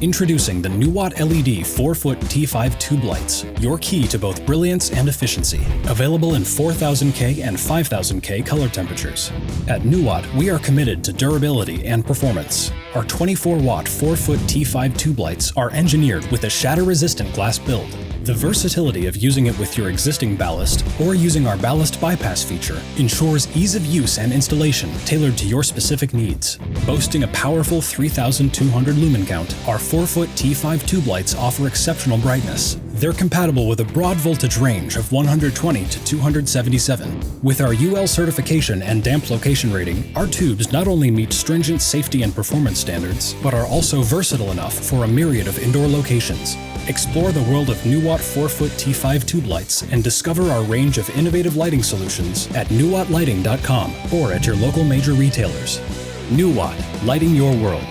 Introducing the Nuwatt LED 4-foot T5 tube lights, your key to both brilliance and efficiency. Available in 4000K and 5000K color temperatures. At Nuwatt, we are committed to durability and performance. Our 24-watt 4-foot T5 tube lights are engineered with a shatter-resistant glass build. The versatility of using it with your existing ballast or using our ballast bypass feature ensures ease of use and installation tailored to your specific needs. Boasting a powerful 3,200 lumen count, our 4-foot T5 tube lights offer exceptional brightness. They're compatible with a broad voltage range of 120 to 277. With our UL certification and damp location rating, our tubes not only meet stringent safety and performance standards, but are also versatile enough for a myriad of indoor locations. Explore the world of Nuwatt 4-foot T5 tube lights and discover our range of innovative lighting solutions at nuwattlighting.com or at your local major retailers. Nuwatt, lighting your world.